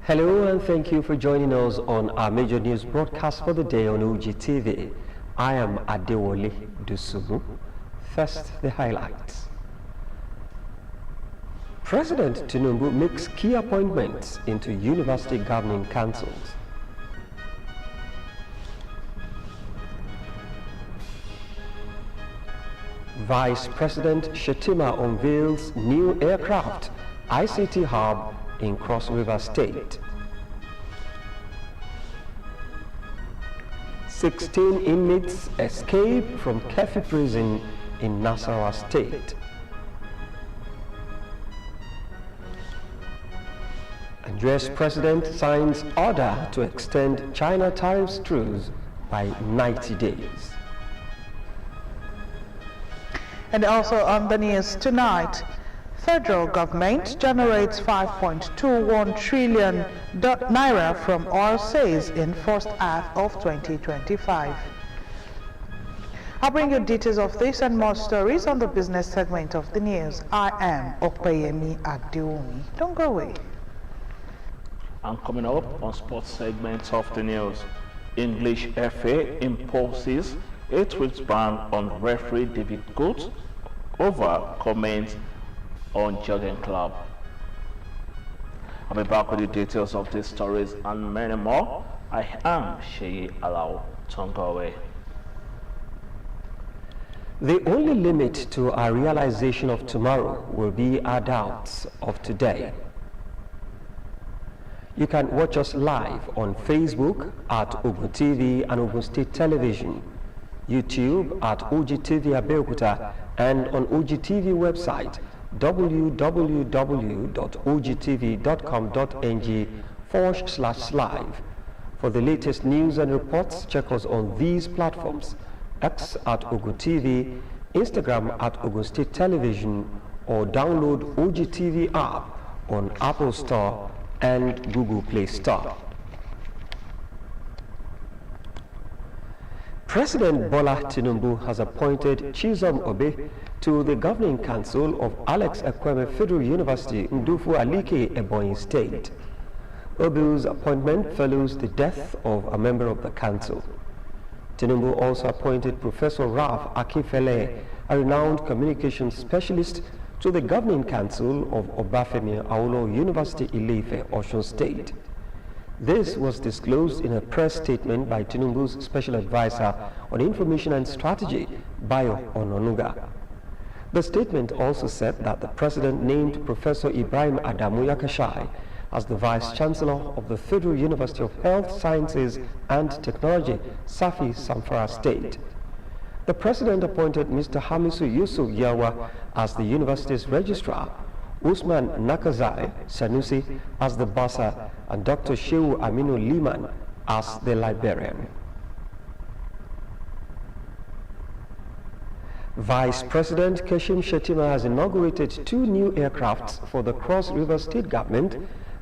Hello and thank you for joining us on our major news broadcast for the day on Ogtv. I am Adewole Dusumu. First, the highlights. President Tinubu makes key appointments into university governing councils. Vice President Shettima unveils new aircraft ICT hub in Cross River State. 16 inmates escape from Kefi prison in Nasarawa State. And US President signs order to extend China tariffs truce by 90 days. And also on the news tonight, federal government generates 5.21 trillion naira from oil sales in first half of 2025. I'll bring you details of this and more stories on the business segment of the news. I am Opeyemi Adeomi. Don't go away. And coming up on sports segments of the news, English FA imposes 8 weeks ban on referee David Coates over comments on Jogging Club. I'll be back with the details of these stories and many more. I am Sheyi Alao Tongowe. The only limit to our realization of tomorrow will be our doubts of today. You can watch us live on Facebook at Ogtv and Ogun State Television, YouTube at Ogtv Abeokuta, and on Ogtv website www.ogtv.com.ng/live. For the latest news and reports, check us on these platforms: X at OgunTV, Instagram at Ogun State Television, or download Ogtv app on Apple Store and Google Play Store. President Bola Tinubu has appointed Chisom Obe to the Governing Council of Alex Ekweme Federal University, Ndufu Alike, Ebonyi State. Obe's appointment follows the death of a member of the council. Tinubu also appointed Professor Ralph Akifele, a renowned communications specialist, to the Governing Council of Obafemi Awolowo University, Ile-Ife, Osun State. This was disclosed in a press statement by Tinubu's Special Advisor on Information and Strategy, Bayo Ononuga. The statement also said that the President named Professor Ibrahim Adamu Yakashai as the Vice Chancellor of the Federal University of Health Sciences and Technology, Safi, Zamfara State. The President appointed Mr. Hamisu Yusuf Yawa as the university's registrar, Usman Nakazai Sanusi as the bursar, and Dr. Shehu Aminu Liman as the librarian. Vice President Kashim Shettima has inaugurated 2 new aircrafts for the Cross River State Government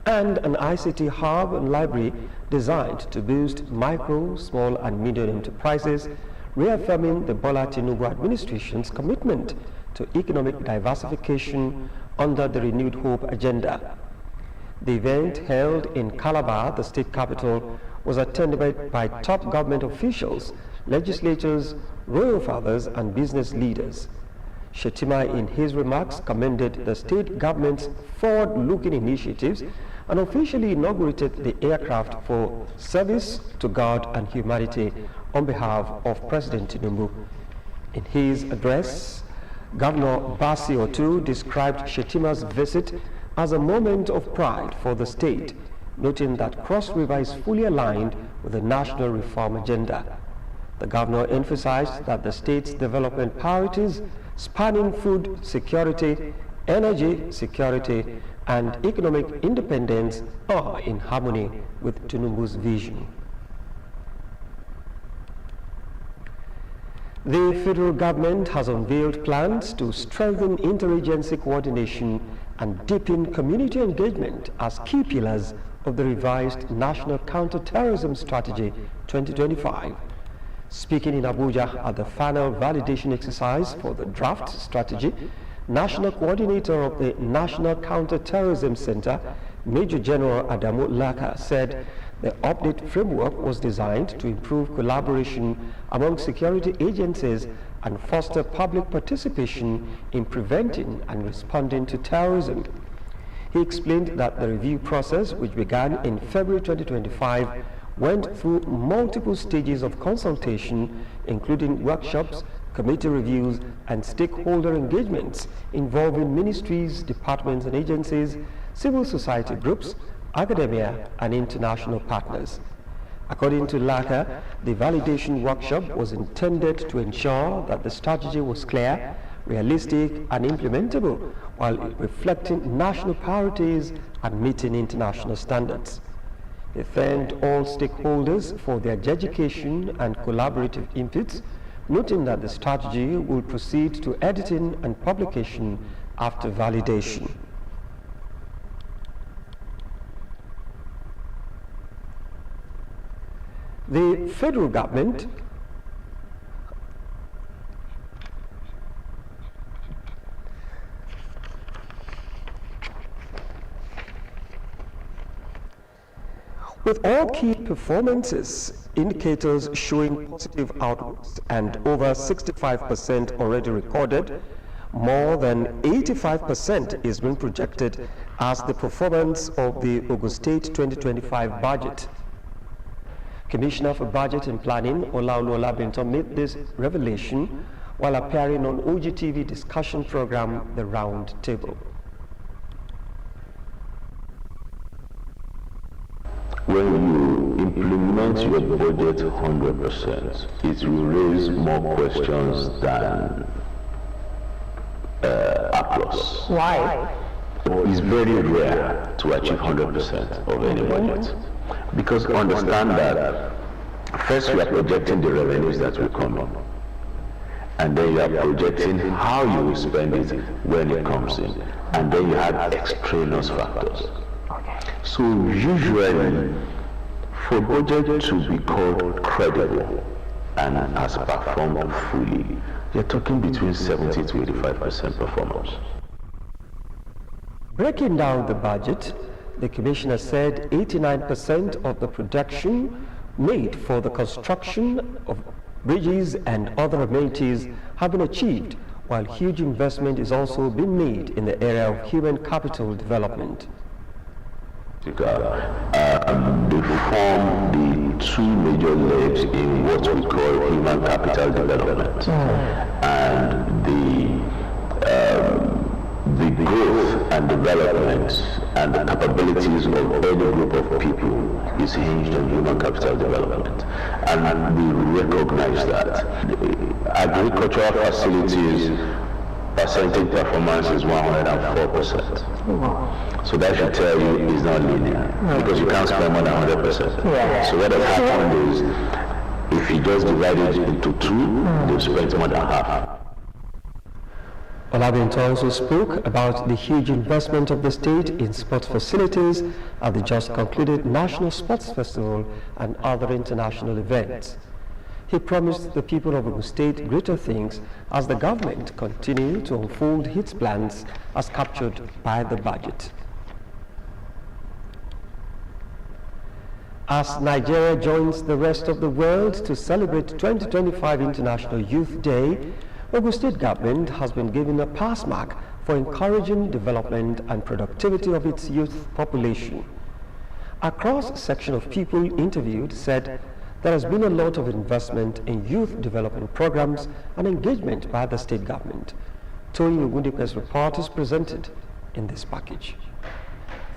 and an ICT hub and library designed to boost micro, small and medium enterprises, reaffirming the Bola Tinubu administration's commitment to economic diversification under the Renewed Hope agenda. The event, held in Calabar, the state capital, was attended by top government officials, legislators, royal fathers and business leaders. Shettima, in his remarks, commended the state government's forward-looking initiatives and officially inaugurated the aircraft for service to God and humanity on behalf of President Tinubu. In his address, Governor Basi Otu described Shettima's visit as a moment of pride for the state, noting that Cross River is fully aligned with the national reform agenda. The governor emphasized that the state's development priorities, spanning food security, energy security, and economic independence, are in harmony with Tinubu's vision. The federal government has unveiled plans to strengthen interagency coordination and deepen community engagement as key pillars of the revised National Counter-Terrorism Strategy 2025. Speaking in Abuja at the final validation exercise for the draft strategy, National Coordinator of the National Counter-Terrorism Center, Major General Adamu Laka, said the update framework was designed to improve collaboration among security agencies and foster public participation in preventing and responding to terrorism. He explained that the review process, which began in February 2025, went through multiple stages of consultation, including workshops, committee reviews, and stakeholder engagements involving ministries, departments and agencies, civil society groups, academia, and international partners. According to Laka, the validation workshop was intended to ensure that the strategy was clear, realistic, and implementable, while reflecting national priorities and meeting international standards. He thanked all stakeholders for their dedication and collaborative inputs, noting that the strategy will proceed to editing and publication after validation. The federal government with all key performances indicators showing positive outlooks and over 65% already recorded, more than 85% is being projected as the performance of the Ogun State 2025 budget. Commissioner for Budget and Planning, Olaolu Olabinton, made this revelation while appearing on Ogtv discussion program, The Round Table. When you implement your budget 100%, it will raise more questions than applause. Why? It's very rare to achieve 100% of any budget. Because understand that first you are projecting the revenues that will come in, and then you are projecting how you will spend it when it comes in, and then you have extraneous factors. So usually, for budget to be called credible and has performed fully, you're talking between 70 to 85% performance. Breaking down the budget, the Commissioner said 89% of the projection made for the construction of bridges and other amenities have been achieved, while huge investment is also being made in the area of human capital development. They form the two major legs in what we call human capital development. And the growth and development and the capabilities of any group of people is hinged on human capital development. And we recognize that. Agricultural facilities percentage performance is 104%. So that should tell you it's not linear, because you can't spend more than 100%. So what has happened is, if you just divide it into two, they've spent more than half. Olabinton also spoke about the huge investment of the state in sports facilities at the just concluded National Sports Festival and other international events. He promised the people of Ogun State greater things as the government continued to unfold its plans as captured by the budget. As Nigeria joins the rest of the world to celebrate 2025 International Youth Day, Ogun State government has been given a pass mark for encouraging development and productivity of its youth population. A cross-section of people interviewed said there has been a lot of investment in youth development programs and engagement by the state government. Tony Ogundike's report is presented in this package.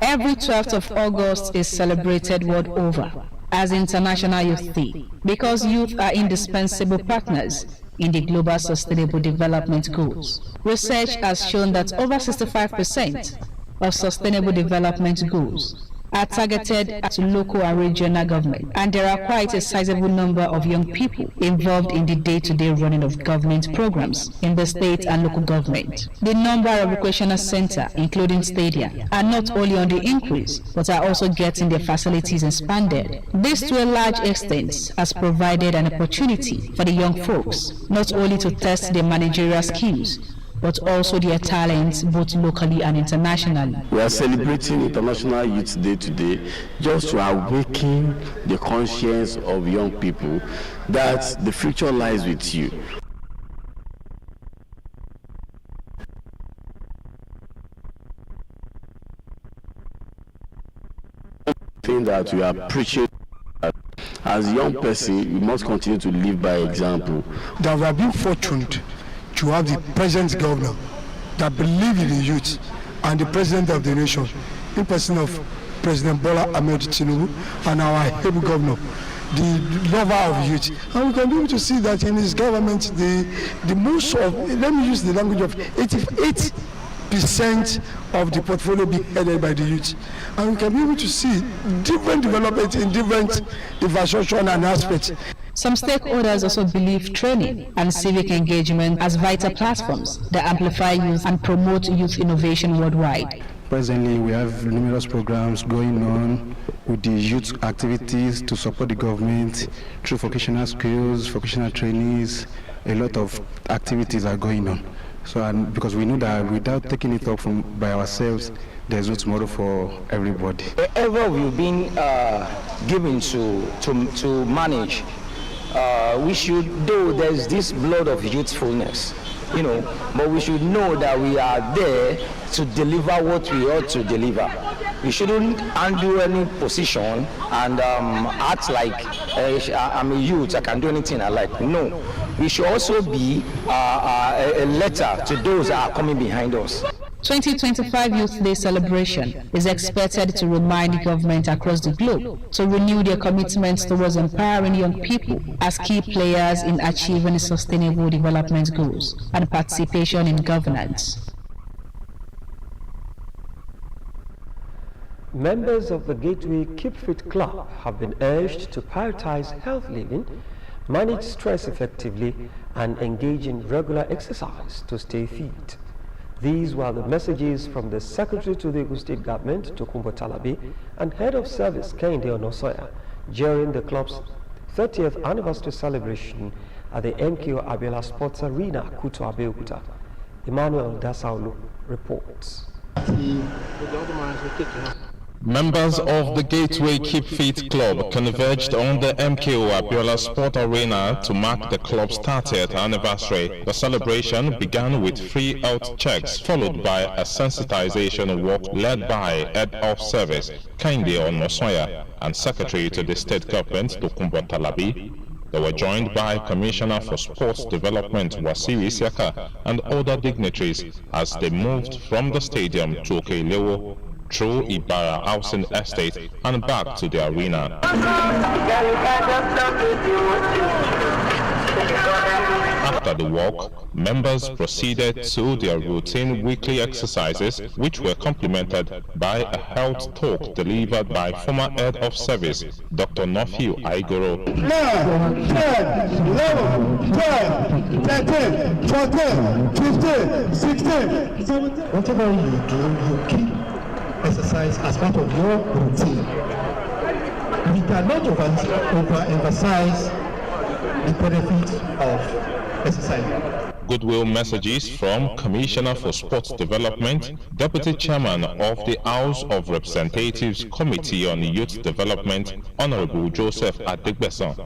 Every 12th of August is celebrated world over as International Youth Day because youth are indispensable partners in the Global Sustainable Development Goals. Research has shown that over 65% of Sustainable Development Goals are targeted to local and regional government, and there are quite a sizable number of young people involved in the day-to-day running of government programs in the state and local government. The number of recreational centers, including stadia, are not only on the increase, but are also getting their facilities expanded. This, to a large extent, has provided an opportunity for the young folks not only to test their managerial skills, but also their talents both locally and internationally. We are celebrating International Youth Day today just to awaken the conscience of young people that the future lies with you. Thing that we are preaching as a young person, you must continue to live by example. That we have been fortunate to have the present governor that believes in the youth and the president of the nation, in person of President Bola Ahmed Tinubu, and our able governor, the lover of youth. And we can be able to see that in his government, the most of, let me use the language of 88% of the portfolio being headed by the youth. And we can be able to see different development in different infrastructure and aspects. Some stakeholders also believe training and civic engagement as vital platforms that amplify youth and promote youth innovation worldwide. Presently, we have numerous programs going on with the youth activities to support the government through vocational skills, vocational trainees. A lot of activities are going on. So, and because we know that without taking it up by ourselves, there's no tomorrow for everybody. Wherever we've been given to manage, we should, though there's this blood of youthfulness, but we should know that we are there to deliver what we ought to deliver. We shouldn't undo any position and act like I'm a youth, I can do anything I like. No, we should also be a letter to those that are coming behind us. 2025 Youth Day celebration is expected to remind government across the globe to renew their commitments towards empowering young people as key players in achieving sustainable development goals and participation in governance. Members of the Gateway Keep Fit Club have been urged to prioritize health living, manage stress effectively, and engage in regular exercise to stay fit. These were the messages from the Secretary to the Edo State Government, Tokunbo Talabi, and Head of Service, Kehinde Onosoya, during the club's 30th anniversary celebration at the MKO Abiola Sports Arena, Kuto Abeokuta. Emmanuel Dasaulu reports. Members of the Gateway Keep Fit Club converged on the MKO Abiola Sport Arena to mark the club's 30th anniversary. The celebration began with free health checks, followed by a sensitization walk led by Head of Service, Kehinde Onosoya, and Secretary to the State Government, Tokunbo Talabi. They were joined by Commissioner for Sports Development, Wasiu Isiaka, and other dignitaries as they moved from the stadium to Okelewo, through Ibara Housing Estate and back to the arena. After the walk, members proceeded to their routine weekly exercises, which were complemented by a health talk delivered by former Head of Service, Dr. Nofiu Aigoro. 9, 10, 11, 12, 13, 14, 15, 16, 17. Whatever you do, you keep exercise as part of your routine. We cannot overemphasize the benefits of exercise. Goodwill messages from Commissioner for Sports Development, Deputy Chairman of the House of Representatives Committee on Youth Development, Honorable Joseph Adegbeson,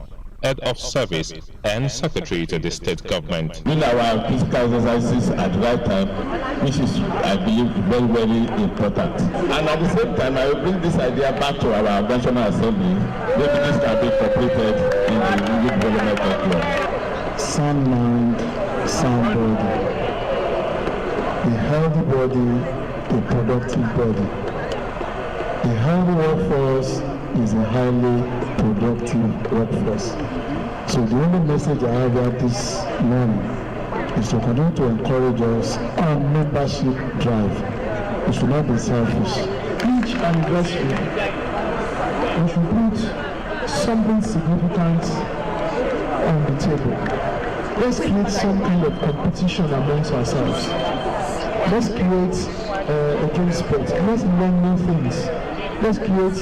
Head of Service and Secretary to the State Government. Doing our physical exercises at the right time, which is, I believe, very, very important. And at the same time, I will bring this idea back to our National Assembly. Maybe this can be incorporated in the youth development curriculum. Sound mind, sound body. A healthy body, a productive body. A healthy workforce is a highly productive workforce. So the only message I have at this morning is to continue to encourage us on membership drive. We should not be selfish. each anniversary, we should put something significant on the table. Let's create some kind of competition amongst ourselves. Let's create a game sport. Let's learn new things. Let's create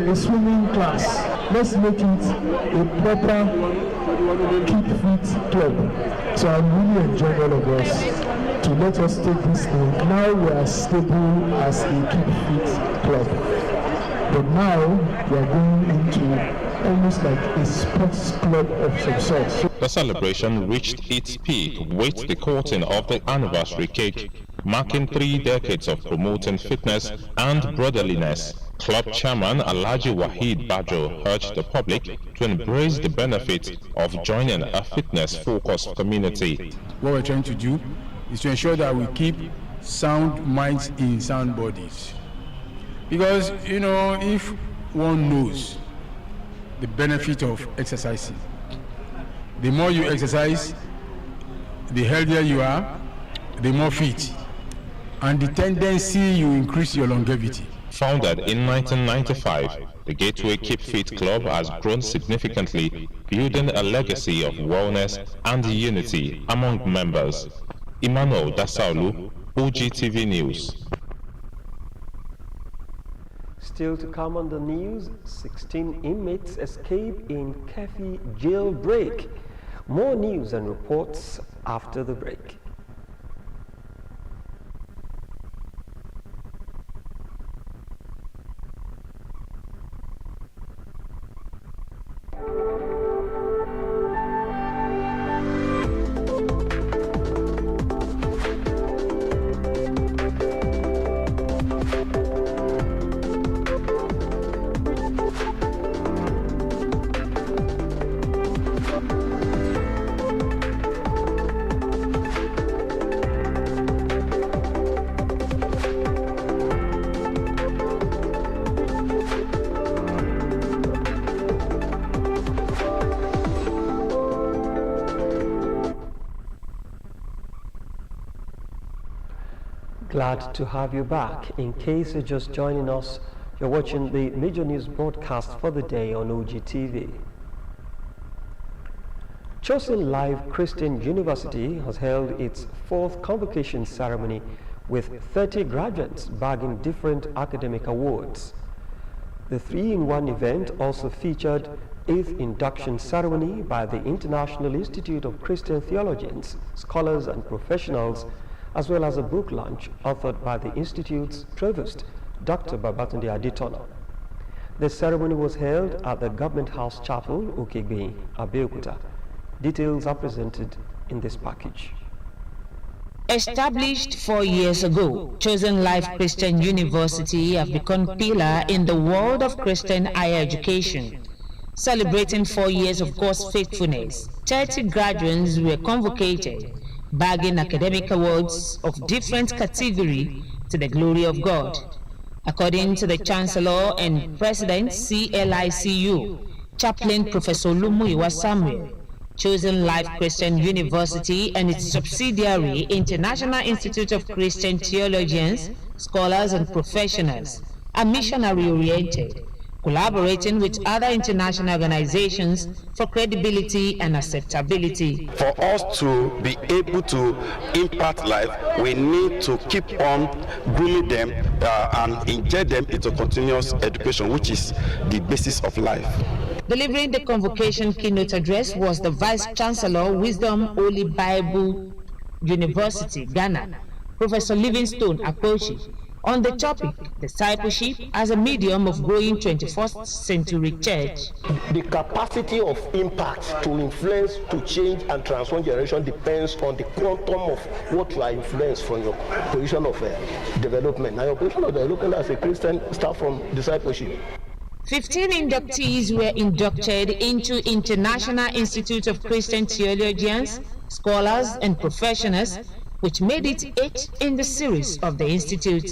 a swimming class. Let's make it a proper keep fit club. So I'm really enjoying all of us to let us take this thing. Now we are stable as a keep fit club. But now we are going into almost like a sports club of some sort. The celebration reached its peak with the cutting of the anniversary cake, marking 3 decades of promoting fitness and brotherliness. Club chairman Alhaji Wahid Bajo urged the public to embrace the benefits of joining a fitness-focused community. What we're trying to do is to ensure that we keep sound minds in sound bodies. Because, you know, if one knows the benefit of exercising, the more you exercise, the healthier you are, the more fit, and the tendency you increase your longevity. Founded in 1995, the Gateway Keep Fit Club has grown significantly, building a legacy of wellness and unity among members. Emmanuel Dasaulu, Ogtv News. Still to come on the news, 16 inmates escape in Kefi jailbreak. More news and reports after the break. Glad to have you back. In case you're just joining us, you're watching the major news broadcast for the day on Ogtv. Chosen Life Christian University has held its 4th convocation ceremony with 30 graduates bagging different academic awards. The 3-in-1 event also featured 8th induction ceremony by the International Institute of Christian Theologians, Scholars and Professionals, as well as a book launch authored by the Institute's Provost, Dr. Babatunde Adetono. The ceremony was held at the Government House Chapel, Ogtv, Abeokuta. Details are presented in this package. Established 4 years ago, Chosen Life Christian University have become pillar in the world of Christian higher education. Celebrating 4 years of God's faithfulness, 30 graduates were convocated, bagging academic awards of different category to the glory of God. According to the Chancellor and President CLICU, Chaplain Professor Lumuyiwa Samuel, Chosen Life Christian University and its subsidiary International Institute of Christian Theologians, Scholars and Professionals are missionary-oriented, collaborating with other international organizations for credibility and acceptability. For us to be able to impact life, we need to keep on grooming them and inject them into continuous education, which is the basis of life. Delivering the convocation keynote address was the Vice Chancellor, Wisdom Holy Bible University, Ghana, Professor Livingstone Akochi, on the topic, discipleship as a medium of growing 21st century church. The capacity of impact to influence, to change and transform generation depends on the quantum of what you are influenced from your position of development. Now your position of development as a Christian starts from discipleship. 15 inductees were inducted into International Institute of Christian Theologians, Scholars and Professionals, which made it 8th in the series of the Institute.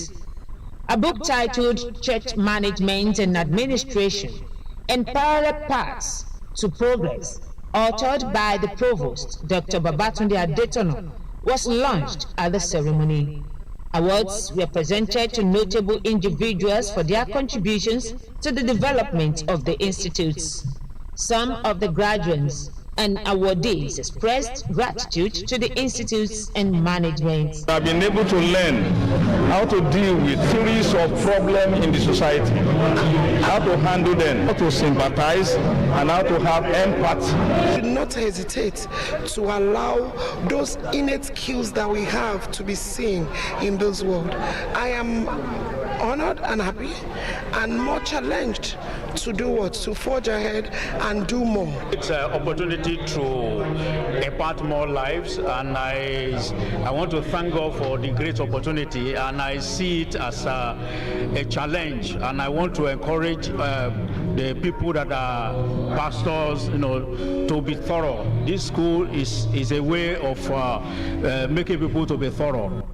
A book titled Church Management and Administration and Parallel Paths to Progress, authored by the Provost, Dr. Babatunde Adetono, was launched at the ceremony. Awards were presented to notable individuals for their contributions to the development of the institutes. Some of the graduates and awardees expressed gratitude to the institutes and management. I've been able to learn how to deal with series of problems in the society, how to handle them, how to sympathize, and how to have empathy. We should not hesitate to allow those innate skills that we have to be seen in this world. I am honored and happy and more challenged to do what? To forge ahead and do more. It's an opportunity to impart more lives, and I want to thank God for the great opportunity, and I see it as a challenge, and I want to encourage the people that are pastors, to be thorough. This school is a way of making people to be thorough.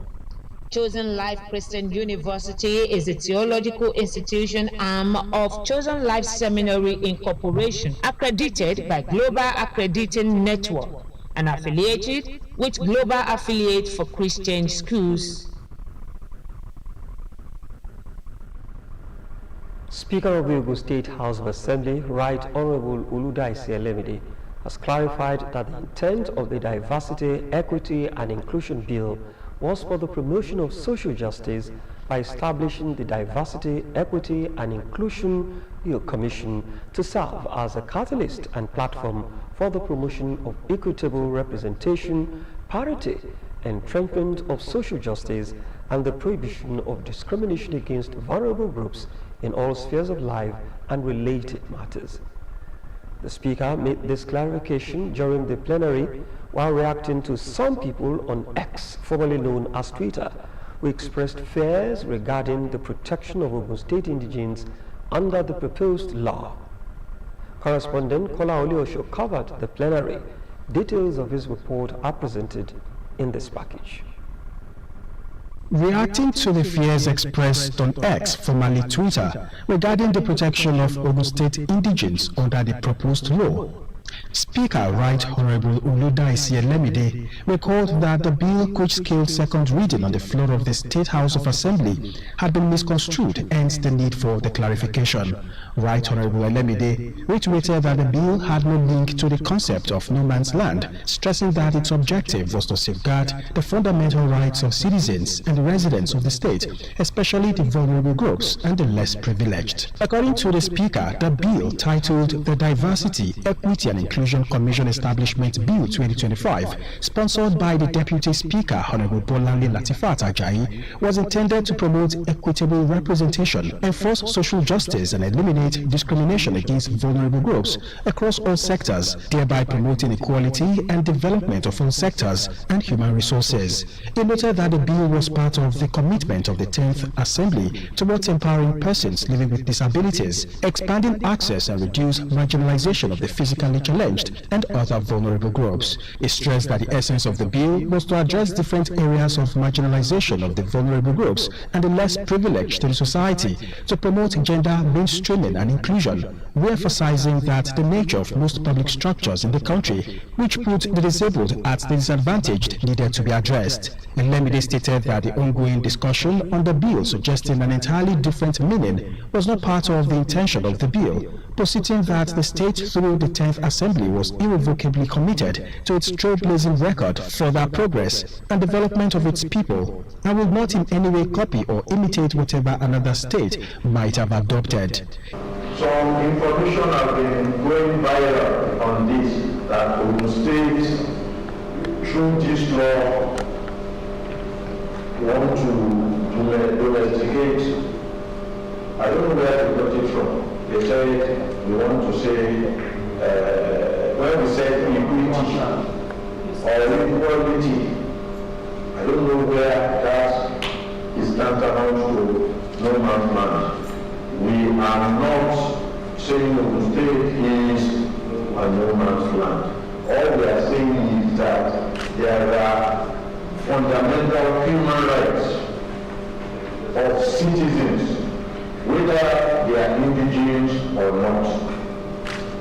Chosen Life Christian University is a theological institution arm of Chosen Life Seminary Incorporation, accredited by Global Accrediting Network and affiliated with Global Affiliate for Christian Schools. Speaker of the Ogun State House of Assembly, Right Honorable Oludaisi Elemide, has clarified that the intent of the Diversity, Equity and Inclusion Bill was for the promotion of social justice by establishing the Diversity, Equity and Inclusion Commission to serve as a catalyst and platform for the promotion of equitable representation, parity, entrenchment of social justice, and the prohibition of discrimination against vulnerable groups in all spheres of life and related matters. The Speaker made this clarification during the plenary while reacting to some people on X, formerly known as Twitter, who expressed fears regarding the protection of Ogun State indigenes under the proposed law. Correspondent Kola Oliosho covered the plenary. Details of his report are presented in this package. Reacting to the fears expressed on X, formerly Twitter, regarding the protection of Ogun State indigenes under the proposed law, Speaker Right Honorable Oludaisi Elemide recalled that the bill, which scaled second reading on the floor of the State House of Assembly, had been misconstrued, hence the need for the clarification. Right Honorable Elemide reiterated that the bill had no link to the concept of no man's land, stressing that its objective was to safeguard the fundamental rights of citizens and the residents of the state, especially the vulnerable groups and the less privileged. According to the Speaker, the bill, titled the Diversity, Equity and Inclusion Commission Establishment Bill 2025, sponsored by the Deputy Speaker, Honorable Bolanle Latifat Ajayi, was intended to promote equitable representation, enforce social justice, and eliminate discrimination against vulnerable groups across all sectors, thereby promoting equality and development of all sectors and human resources. He noted that the bill was part of the commitment of the 10th Assembly towards empowering persons living with disabilities, expanding access and reduce marginalization of the physically challenged and other vulnerable groups. He stressed that the essence of the bill was to address different areas of marginalization of the vulnerable groups and the less privileged in society, to promote gender mainstreaming and inclusion, re-emphasizing that the nature of most public structures in the country, which put the disabled at the disadvantaged, needed to be addressed. Elemide stated that the ongoing discussion on the bill, suggesting an entirely different meaning, was not part of the intention of the bill, positing that the state through the 10th Assembly was irrevocably committed to its trailblazing record for the progress and development of its people, and will not in any way copy or imitate whatever another state might have adopted. Some information has been going viral on this, that Ogun State, through this law, want to domesticate. I don't know where they got it from. They said we want to say, when we say equity or equality, I don't know where that is tantamount to no man's land. We are not saying Ogun State is a no man's land. All we are saying is that there are fundamental human rights of citizens, whether they are indigenous or not.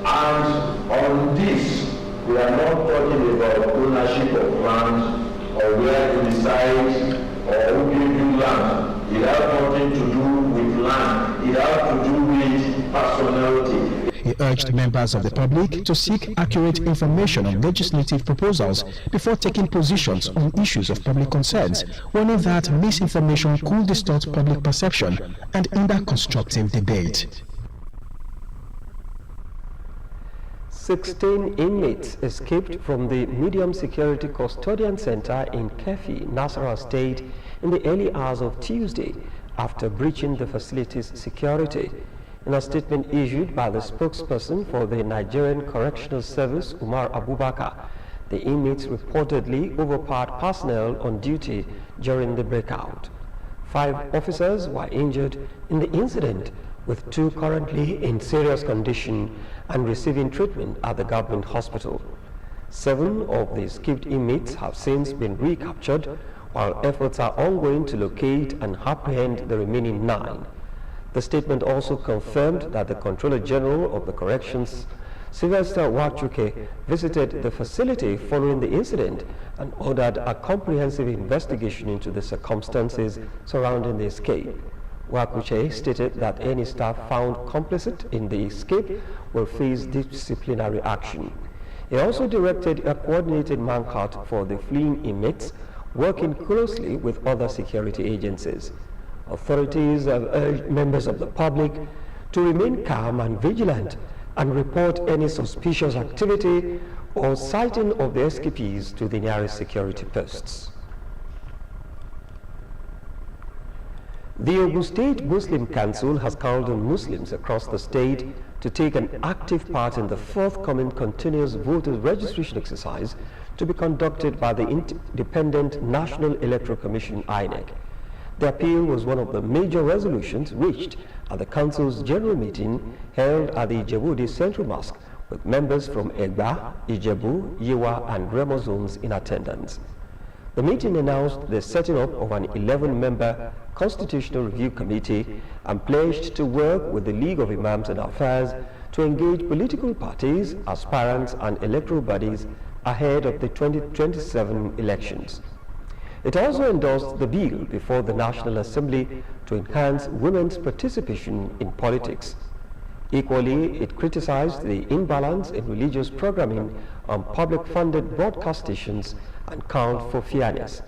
And on this, we are not talking about ownership of land or where to decide or who gives you urged members of the public to seek accurate information on legislative proposals before taking positions on issues of public concerns, warning that misinformation could distort public perception and hinder constructive debate. 16 inmates escaped from the medium security custodian center in Kefi, Nasarawa State in the early hours of Tuesday after breaching the facility's security. In a statement issued by the spokesperson for the Nigerian Correctional Service, Umar Abubakar, the inmates reportedly overpowered personnel on duty during the breakout. 5 officers were injured in the incident, with 2 currently in serious condition and receiving treatment at the government hospital. 7 of the escaped inmates have since been recaptured, while efforts are ongoing to locate and apprehend the remaining 9. The statement also confirmed that the Controller General of the Corrections, Sylvester Wachuke, visited the facility following the incident and ordered a comprehensive investigation into the circumstances surrounding the escape. Wachuke stated that any staff found complicit in the escape will face disciplinary action. He also directed a coordinated manhunt for the fleeing inmates, working closely with other security agencies. Authorities have urged members of the public to remain calm and vigilant and report any suspicious activity or sighting of the escapees to the nearest security posts. The Ogun State Muslim Council has called on Muslims across the state to take an active part in the forthcoming continuous voters registration exercise to be conducted by the Independent National Electoral Commission (INEC). The appeal was one of the major resolutions reached at the Council's general meeting held at the Ijebu Central Mosque, with members from Egba, Ijebu, Yewa and Remo zones in attendance. The meeting announced the setting up of an 11-member Constitutional Review Committee and pledged to work with the League of Imams and Affairs to engage political parties, aspirants and electoral bodies ahead of the 2027 elections. It also endorsed the bill before the National Assembly to enhance women's participation in politics. Equally, it criticized the imbalance in religious programming on public-funded broadcast stations and called for fairness.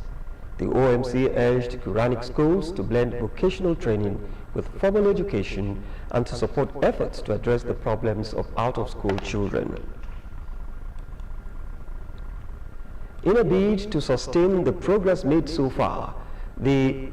The OMC urged Quranic schools to blend vocational training with formal education and to support efforts to address the problems of out-of-school children. In a bid to sustain the progress made so far, the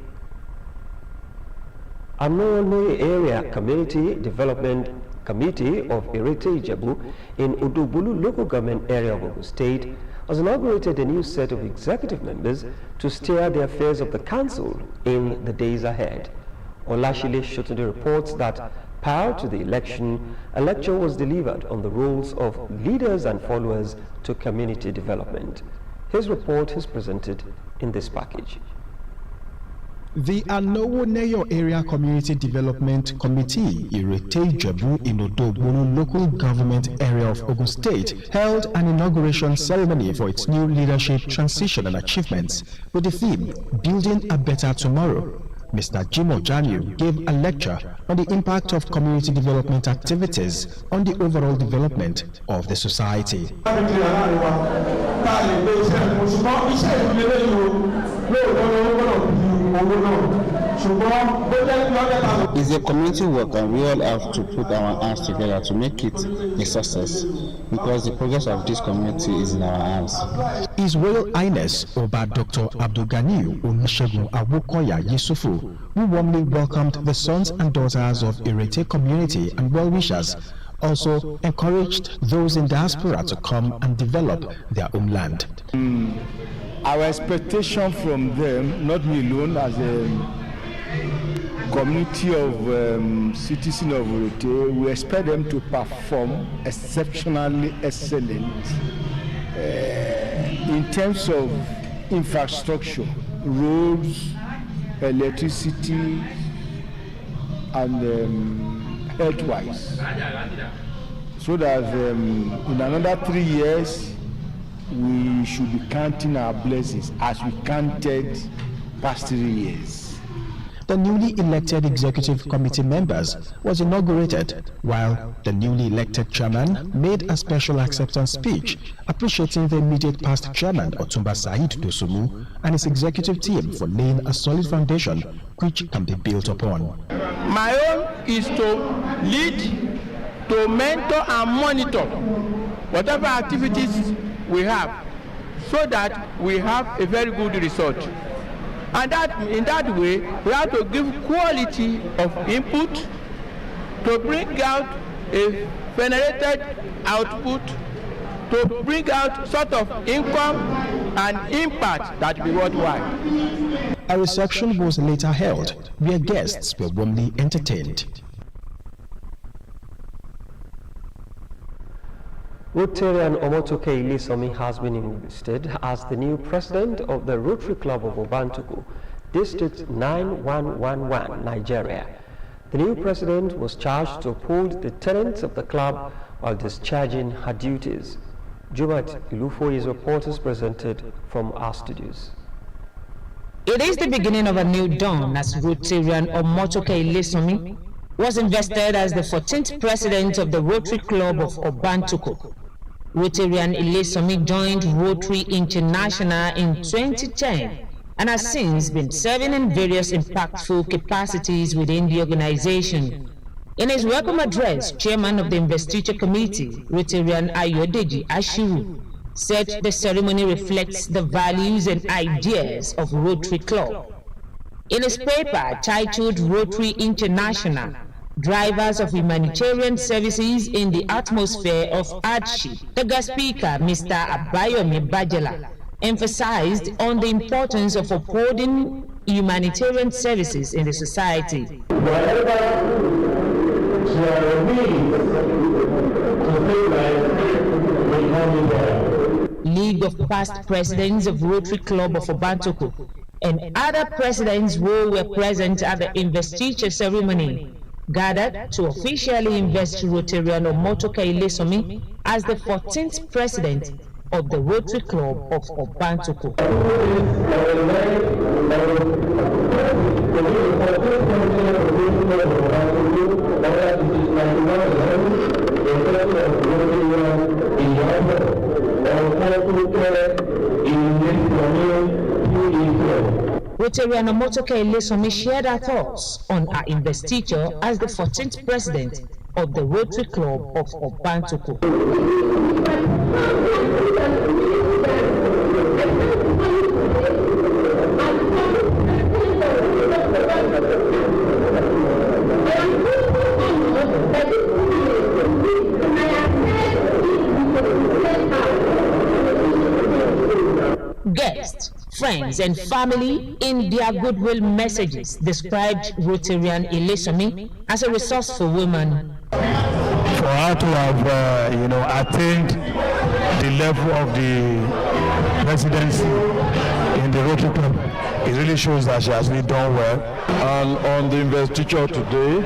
Anonoye Area Community Development Committee of Irete Ijebu in Udubulu local government area of Ogun State has inaugurated a new set of executive members to steer the affairs of the council in the days ahead. Olashile Shotunde reports that prior to the election, a lecture was delivered on the roles of leaders and followers to community development. His report is presented in this package. The Anowoneyo Area Community Development Committee, Irete Ijebu in Odogbolu local government area of Ogun State, held an inauguration ceremony for its new leadership transition and achievements with the theme, Building a Better Tomorrow. Mr. Jimo Janyu gave a lecture on the impact of community development activities on the overall development of the society. It's a community work and we all have to put our hands together to make it a success because the progress of this community is in our hands. His Royal Highness Oba Dr. Abdulganiyu Olusegun Awokoya Yusufu, who warmly welcomed the sons and daughters of Irete community and well-wishers, also encouraged those in diaspora to come and develop their homeland. Our expectation from them, not me alone, as a community of citizens of Irete, we expect them to perform exceptionally excellent in terms of infrastructure, roads, electricity, and health-wise, so that in another 3 years we should be counting our blessings as we counted past 3 years. the newly elected executive committee members was inaugurated, while the newly elected chairman made a special acceptance speech appreciating the immediate past chairman Otumba Said Dosumu and his executive team for laying a solid foundation which can be built upon. My own is to lead, to mentor and monitor whatever activities we have, so that we have a very good result. And in that way, we have to give quality of input to bring out a generated output, to bring out sort of income and impact that will be worthwhile. A reception was later held where guests were warmly entertained. Rotarian Omotoke Ilisomi has been invested as the new president of the Rotary Club of Obantuku, District 9111, Nigeria. The new president was charged to uphold the tenets of the club while discharging her duties. Jumat Ilufoye's reporters presented from our studios. It is the beginning of a new dawn as Rotarian Omotoke Ilisomi was invested as the 14th president of the Rotary Club of Obantuku. Rotarian Ilisomi joined Rotary International in 2010 and has since been serving in various impactful capacities within the organization. In his welcome address, Chairman of the Investiture Committee, Rotarian Ayodeji Ashiru, said the ceremony reflects the values and ideas of Rotary Club. In his paper titled Rotary International, Drivers of Humanitarian Services in the Atmosphere of Hardship, the guest speaker, Mr. Abayomi Bajela, emphasized on the importance of upholding humanitarian services in the society. League of past presidents of Rotary Club of Obantuku and other presidents who were present at the investiture ceremony gathered to officially invest Rotarian Omotoke Ilisomi as the 14th president of the Rotary Club of Obantuku. Rotarian Omotoke Ilisomi shared her thoughts on her investiture as the 14th president of the Rotary Club of Obantuku. Guests, friends and family in their goodwill messages described Rotarian Ilisomi as a resourceful woman. For her to have attained the level of the presidency in the Rotary Club, it really shows that she has really done well. And on the investiture today,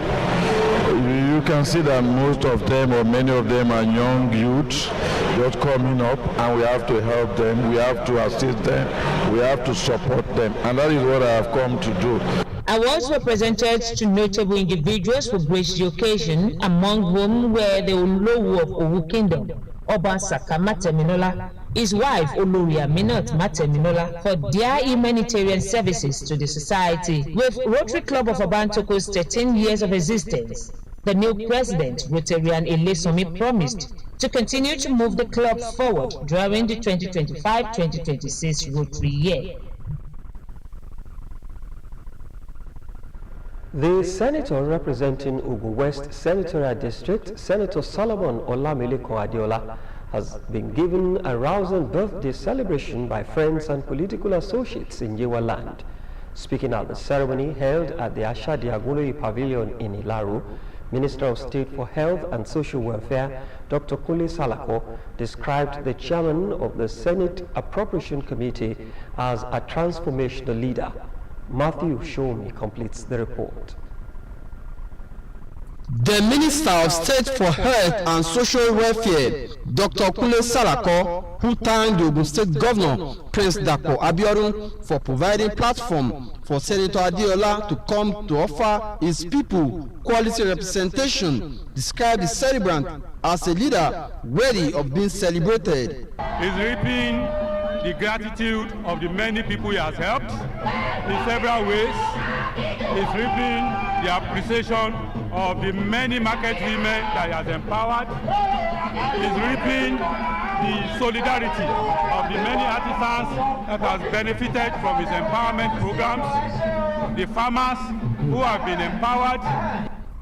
you can see that most of them or many of them are young youths just coming up, and we have to help them, we have to assist them, we have to support them, and that is what I have come to do. Awards were presented to notable individuals who graced the occasion, among whom were the Olowu of Owu Kingdom, Oba Saka Mateminola, his wife Olori Aminat Mateminola, for their humanitarian services to the society. With Rotary Club of Obantuku's 13 years of existence, the new president, Rotarian Ilisomi, promised to continue to move the club forward during the 2025-2026 Rotary year. The senator representing Ugu West Senatorial District, Senator Solomon Olamileko Adeola, has been given a rousing birthday celebration by friends and political associates in Yewa land. Speaking at the ceremony held at the Ashadi Aguloyi Pavilion in Ilaru, Minister of State for Health and Social Welfare, Dr. Kule Salako, described the chairman of the Senate Appropriation Committee as a transformational leader. Matthew Shomi completes the report. The Minister of State for Health and Social Welfare, Dr. Kule Salako, who thanked the Ogun State Governor, Prince Dapo Abiodun, for providing platform for Senator Adeola to come to offer his people quality representation, described the celebrant as a leader worthy of being celebrated. He's reaping the gratitude of the many people he has helped in several ways. He's reaping the appreciation of the many market women that he has empowered. He's reaping the solidarity of the many artisans that has benefited from his empowerment programs, the farmers who have been empowered.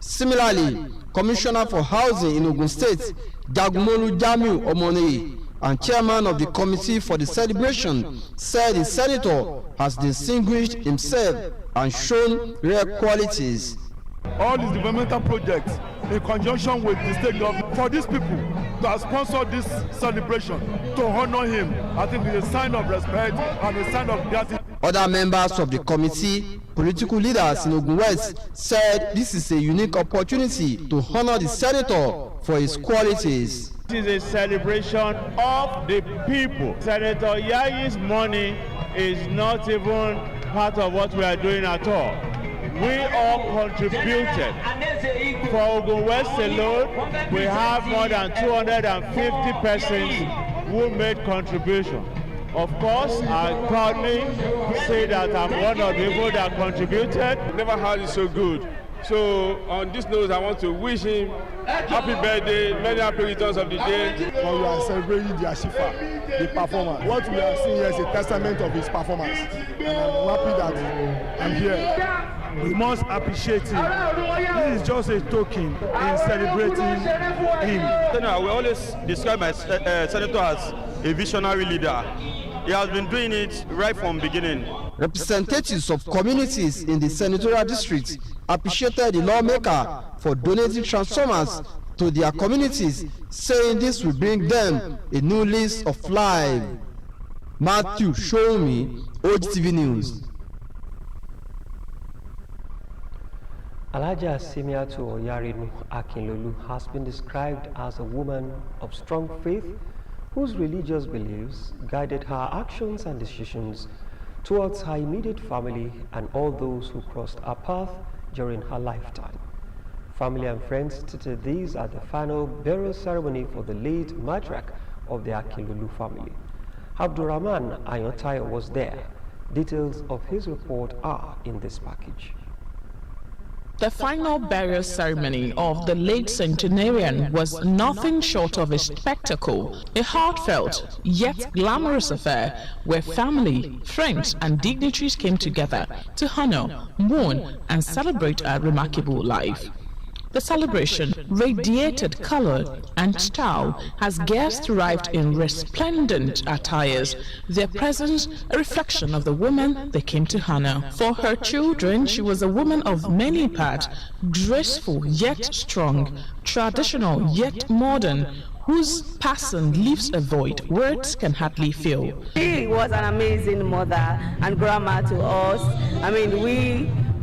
Similarly, Commissioner for Housing in Ogun State, Dagmolu Jamiu Omoneye, and chairman of the committee for the celebration, said the senator has distinguished himself and shown rare qualities. All these developmental projects in conjunction with the state government, for these people to have sponsored this celebration, to honor him, I think is a sign of respect and a sign of gratitude. Other members of the committee, political leaders in Ogun West, said this is a unique opportunity to honor the senator for his qualities. This is a celebration of the people. Senator Yayi's money is not even part of what we are doing at all. We all contributed. For Ogun West alone, we have more than 250 persons who made contribution. Of course, I proudly say that I'm one of the people that contributed. Never had it so good. So on this note, I want to wish him happy birthday, many happy returns of the day. Well, we are celebrating the Ashifa, the performance. What we are seeing here is a testament of his performance. And I'm happy that I'm here. We must appreciate him. This is just a token in celebrating him. We always describe my senator as a visionary leader. He has been doing it right from beginning. Representatives of communities in the senatorial district appreciated the lawmaker for donating transformers to their communities, saying this will bring them a new lease of life. Matthew Shomi, Ogtv News. Alaja Simiatu Oyarinu Akinlolu has been described as a woman of strong faith whose religious beliefs guided her actions and decisions towards her immediate family and all those who crossed her path during her lifetime. Family and friends stated these at the final burial ceremony for the late matriarch of the Akinlolu family. Abdurrahman Ayontayo was there. Details of his report are in this package. The final burial ceremony of the late centenarian was nothing short of a spectacle, a heartfelt yet glamorous affair where family, friends and dignitaries came together to honor, mourn and celebrate a remarkable life. The celebration radiated color and style as guests arrived in resplendent attires, their presence a reflection of the woman they came to honor. For her children, she was a woman of many parts, graceful yet strong, traditional yet modern, whose passing leaves a void words can hardly fill. She was an amazing mother and grandma to us. I mean,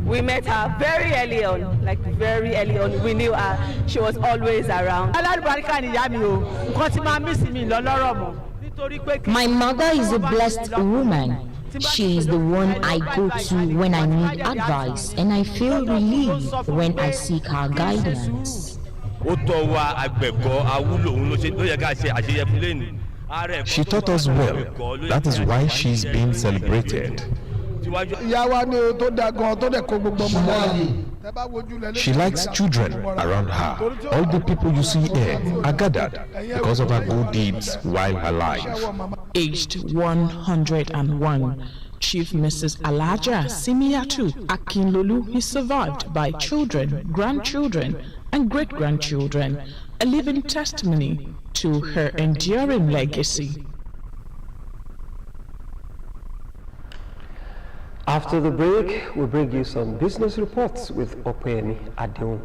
we met her very early on, like very early on. We knew her. She was always around. My mother is a blessed woman. She is the one I go to when I need advice, and I feel relieved when I seek her guidance. She taught us well. That is why she's being celebrated. She likes children around her. All the people you see here are gathered because of her good deeds while alive. Aged 101, Chief Mrs. Alaja Simiatu Akinlolu is survived by children, grandchildren, and great-grandchildren, a living testimony to her enduring legacy. After the break, we'll bring you some business reports with Opeyemi Adeun.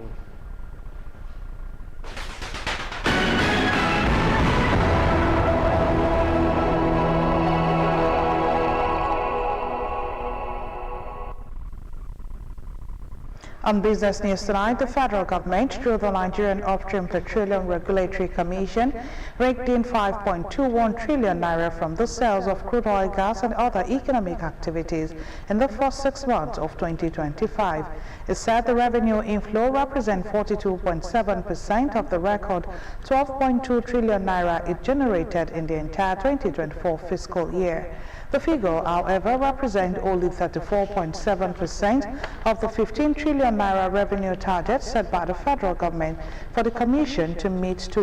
On Business News tonight, the federal government, through the Nigerian Upstream Petroleum Regulatory Commission, raked in 5.21 trillion naira from the sales of crude oil, gas and other economic activities in the first 6 months of 2025. It said the revenue inflow represents 42.7% of the record 12.2 trillion naira it generated in the entire 2024 fiscal year. The figure, however, represents only 34.7% of the 15 trillion naira revenue target set by the federal government for the Commission to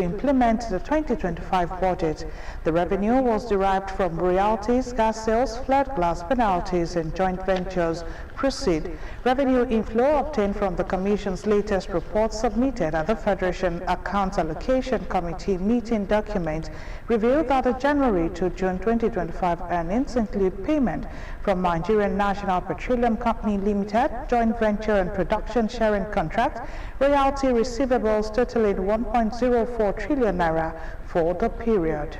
implement the 2025 budget. The revenue was derived from royalties, gas sales, flood glass penalties, and joint ventures proceed. Revenue inflow obtained from the Commission's latest report submitted at the Federation Accounts Allocation Committee meeting document revealed that the January to June 2025 earnings include payment from Nigerian National Petroleum Company Limited, joint venture and production sharing contract, royalty receivables totaling 1.04 trillion naira for the period.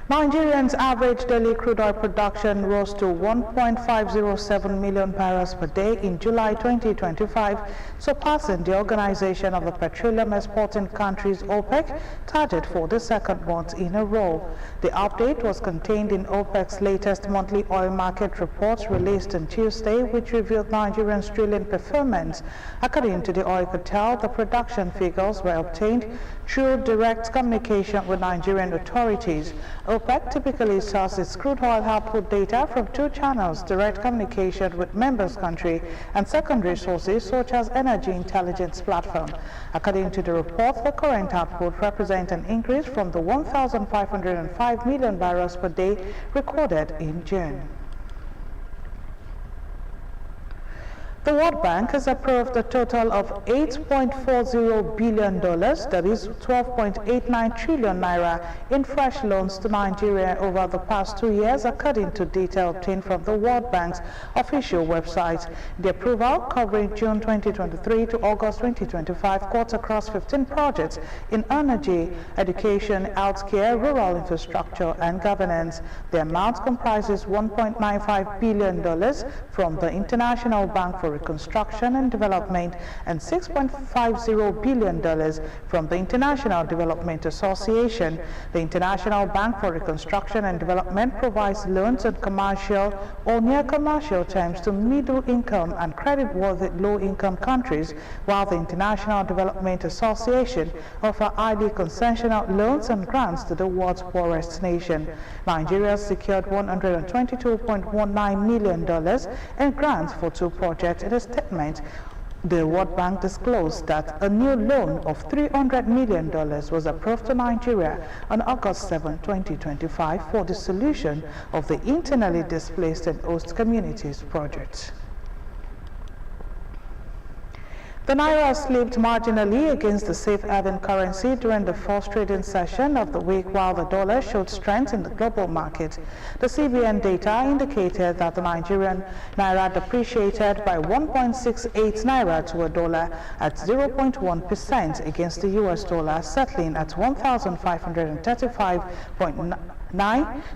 Nigerians' average daily crude oil production rose to 1.507 million barrels per day in July 2025, surpassing the Organization of the Petroleum Exporting Countries (OPEC) target for the second month in a row. The update was contained in OPEC's latest monthly oil market report released on Tuesday, which revealed Nigerians' drilling performance. According to the oil cartel, the production figures were obtained through direct communication with Nigerian authorities. OPEC typically sources its crude oil output data from two channels: direct communication with members' country and secondary sources such as energy intelligence platform. According to the report, the current output represents an increase from the 1,505 million barrels per day recorded in June. The World Bank has approved a total of $8.40 billion, that is 12.89 trillion naira, in fresh loans to Nigeria over the past 2 years, according to data obtained from the World Bank's official website. The approval, covering June 2023 to August 2025, cuts across 15 projects in energy, education, healthcare, rural infrastructure, and governance. The amount comprises $1.95 billion from the International Bank for Reconstruction and Development and $6.50 billion from the International Development Association. The International Bank for Reconstruction and Development provides loans on commercial or near commercial terms to middle-income and credit-worthy low-income countries, while the International Development Association offers highly concessional loans and grants to the world's poorest nation. Nigeria secured $122.19 million in grants for 2 projects. In a statement, the World Bank disclosed that a new loan of $300 million was approved to Nigeria on August 7, 2025 for the solution of the internally displaced and host communities project. The naira slipped marginally against the safe haven currency during the first trading session of the week, while the dollar showed strength in the global market. The CBN data indicated that the Nigerian naira depreciated by 1.68 naira to a dollar at 0.1% against the US dollar, settling at 1,535.9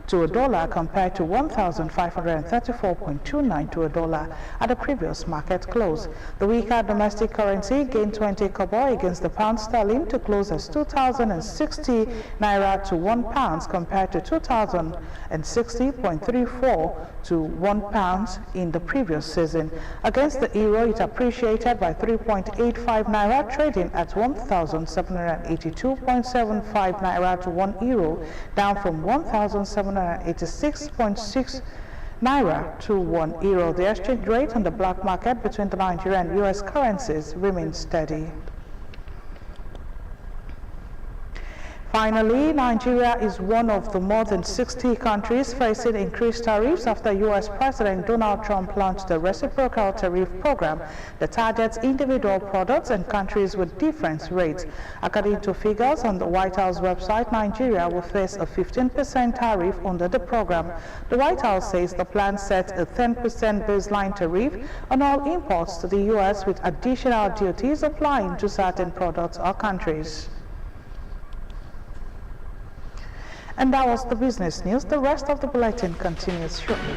to a dollar compared to 1,534.29 to a dollar at the previous market close. The weaker domestic currency gained 20 kobo against the pound sterling to close as 2,060 naira to 1 pound compared to 2,060.34 to 1 pound in the previous season. Against the euro, it appreciated by 3.85 naira, trading at 1,782.75 naira to 1 euro, down from 1,786.6 naira to 1 euro. The exchange rate on the black market between the Nigerian and US currencies remains steady. Finally, Nigeria is one of the more than 60 countries facing increased tariffs after U.S. President Donald Trump launched the reciprocal tariff program that targets individual products and countries with different rates. According to figures on the White House website, Nigeria will face a 15% tariff under the program. The White House says the plan sets a 10% baseline tariff on all imports to the U.S. with additional duties applying to certain products or countries. And that was the business news. The rest of the bulletin continues shortly.